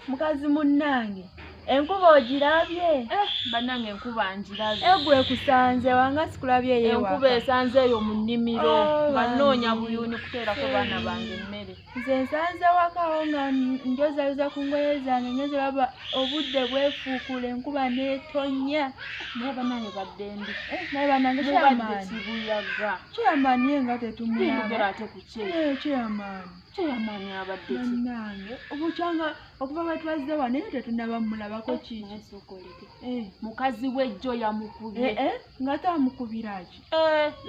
mukazi munnange enkuba ogirabye bannange enkuba njirabye egwe kusanze wanga sikulabye yewa enkuba esanze eyo mu nnimiro banoonya buyuni kuteerako baana bange emmere nze nsanze wakawo nga njozaliza ku ngoye zange ngenze laba obudde bwefuukula enkuba neetonya naye bannange badde ndi naye bannange mubadde kibuyaga kyamaani ye nga tetumulaba ate ku kyamaani abadde bannange obukyanga okuva bwe twazze wano naye tetunaba mulabako ki mukazi w'ejjo yamukubye nga tamukubira ki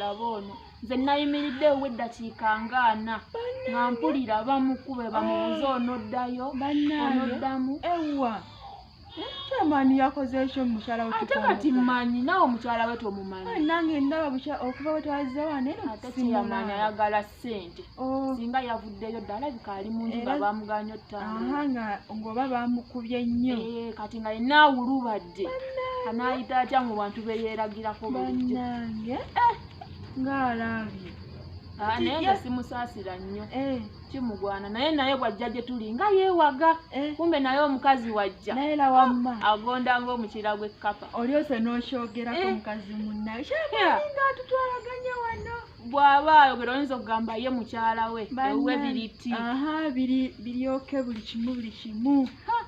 laba ono nze nayimiridde weddakiika nga 4 nga mpulira bamukube bamubuze onoddayo onoddamu ewa kyamaani yakoze ekyo mukyala we ate kati mmanyi nawe omukyala we tomumanyi nange ndaba okuva bwe twazze wano ate kyamaani ayagala ssente singa yavuddeyo ddala bikaali mu nju nga bamuganya ottanga ng'oba bamukubye nnyo kati nga yenna awulubadde anaayita atya mu bantu be yeeragirako bulijjo bannange ng'alabye naye nga simusaasira nnyo kimugwana naye bw'ajja gye tuli nga yeewaga kumbe naye omukazi wajja naye la wamma agonda ng'omukira gw'ekkapa olyose n'okyogerako omukazi munnaye kyamaani ng'atutwalaganya wano bw'aba ayogera oyinza okugamba ye mukyala we ewuwe biriti biryoke buli kimu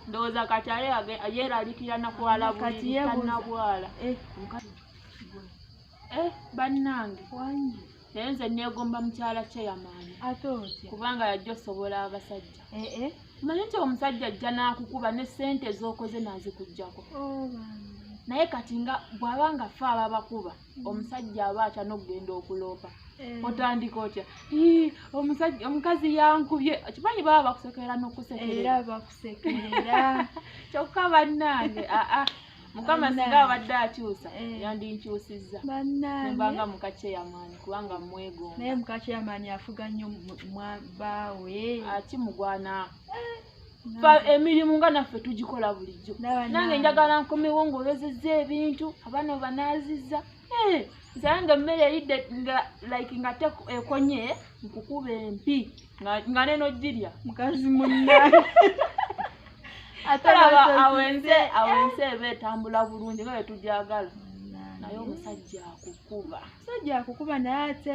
ndowooza kati yeeraliikira nakwala bulitannabwala bannange wangi naye nze neegomba mukyala kyeyamaani ate otya kubanga yajja osobola abasajja manyi nti omusajja ajja n'akukuba ne ssente z'okoze n'azikuggyako naye kati nga bw'aba nga ffe ababakuba omusajja aba atya n'okugenda okuloopa otandika otya omukazi yankubye kimanyi baba bakusekerera n'okusekerera kyokka bannange mukama singa abadde akyusa yandinkyusizza nembanga mukakyeyamaani kubanga mwegomba naye mukakyeyamaani afuga nnyo baawe akimugwana emirimu nga naffe tugikola bulijjo nange njagala nkomewo ng'olozezza ebintu abaana banaazizza nsayange emmere eridde nga ekonye nkukuba empi nga nenogirya mukazi munnaye awense eba etambula bulungi nga bwetugyagala naye omusajja akukuba naye ate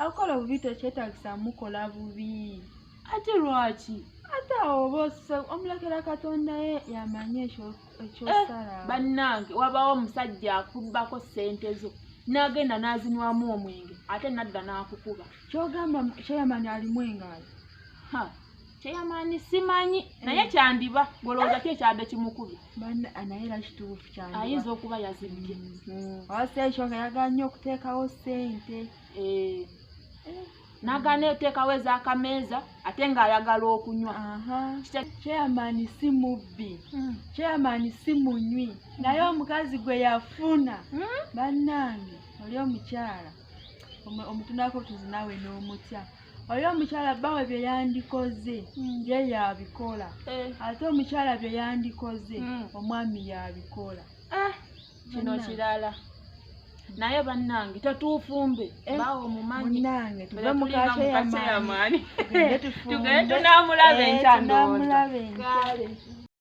akola bubi tekyetagisa mukola bubi ate lwaki ate oba omulekera katonda ye yamanyi ekyosala bannange wabawo omusajja akubbako ssente zo n'agenda n'azinywamu omwenge ate nadda n'akukuba kyogamba kyeyamaani alimu engaali kyeyamaani simanyi naye kyandiba golowooza ki ekyadde kimukubye naye era kituufu kyandiba ayinza okuba yazibye awasa ekyo nga yagala nnyo okuteekawo ssente n'agaana oteekawo ez'akameeza ate ng'ayagala okunywa kyeyamaani si mubbi kyeyamaani si munywi naye omukazi gwe yafuna bannange oli omukyala omutunako tuzinawe n'omutya oli omukyala bawe bye yandikoze ye yabikola ate omukyala bye yandikoze omwami yabikola kino kirala naye bannange tetuufumbe bawo omumanyi tuve mukakyeyamaani tugende tunaamulaba enkya ndowooza